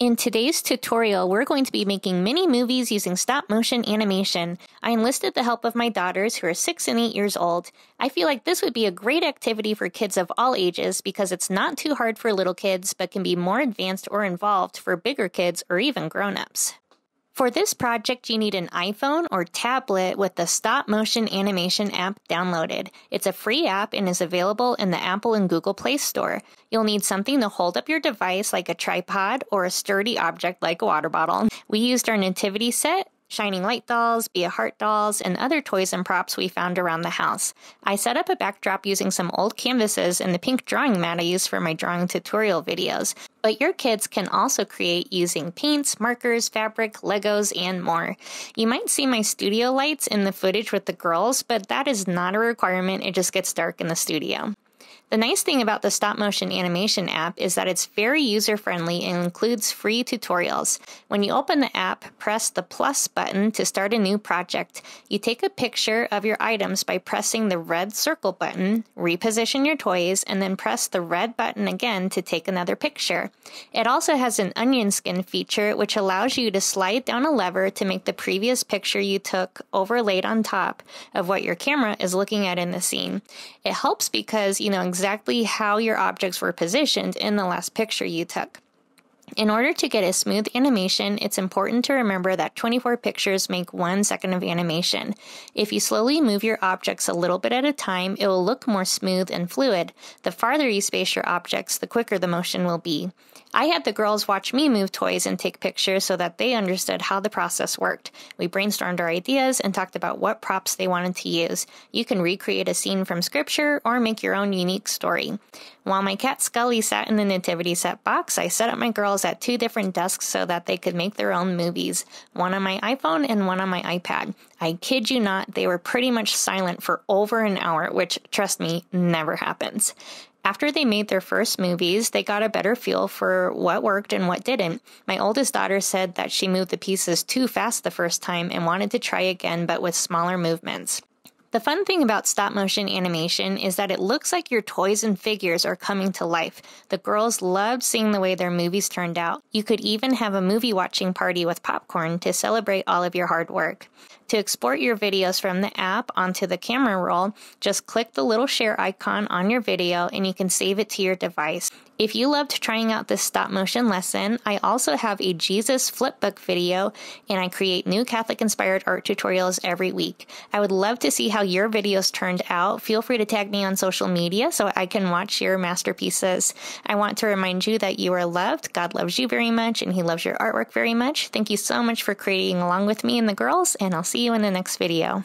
In today's tutorial, we're going to be making mini movies using stop-motion animation. I enlisted the help of my daughters, who are 6 and 8 years old. I feel like this would be a great activity for kids of all ages because it's not too hard for little kids, but can be more advanced or involved for bigger kids or even grown-ups. For this project, you need an iPhone or tablet with the stop-motion animation app downloaded. It's a free app and is available in the Apple and Google Play Store. You'll need something to hold up your device like a tripod or a sturdy object like a water bottle. We used our nativity set, shining light dolls, Be a Heart dolls, and other toys and props we found around the house. I set up a backdrop using some old canvases and the pink drawing mat I use for my drawing tutorial videos. But your kids can also create using paints, markers, fabric, Legos, and more. You might see my studio lights in the footage with the girls, but that is not a requirement. It just gets dark in the studio. The nice thing about the stop-motion animation app is that it's very user-friendly and includes free tutorials. When you open the app, press the plus button to start a new project. You take a picture of your items by pressing the red circle button, reposition your toys, and then press the red button again to take another picture. It also has an onion skin feature, which allows you to slide down a lever to make the previous picture you took overlaid on top of what your camera is looking at in the scene. It helps because you know exactly how your objects were positioned in the last picture you took. In order to get a smooth animation, it's important to remember that 24 pictures make 1 second of animation. If you slowly move your objects a little bit at a time, it will look more smooth and fluid. The farther you space your objects, the quicker the motion will be. I had the girls watch me move toys and take pictures so that they understood how the process worked. We brainstormed our ideas and talked about what props they wanted to use. You can recreate a scene from scripture or make your own unique story. While my cat Scully sat in the nativity set box, I set up my girls at 2 different desks so that they could make their own movies, one on my iPhone and one on my iPad. I kid you not, they were pretty much silent for over an hour, which, trust me, never happens. After they made their first movies, they got a better feel for what worked and what didn't. My oldest daughter said that she moved the pieces too fast the first time and wanted to try again, but with smaller movements. The fun thing about stop-motion animation is that it looks like your toys and figures are coming to life. The girls loved seeing the way their movies turned out. You could even have a movie-watching party with popcorn to celebrate all of your hard work. To export your videos from the app onto the camera roll, just click the little share icon on your video and you can save it to your device. If you loved trying out this stop-motion lesson, I also have a Jesus flipbook video, and I create new Catholic-inspired art tutorials every week. I would love to see how your videos turned out. Feel free to tag me on social media so I can watch your masterpieces. I want to remind you that you are loved, God loves you very much, and He loves your artwork very much. Thank you so much for creating along with me and the girls, and I'll see you in the next video.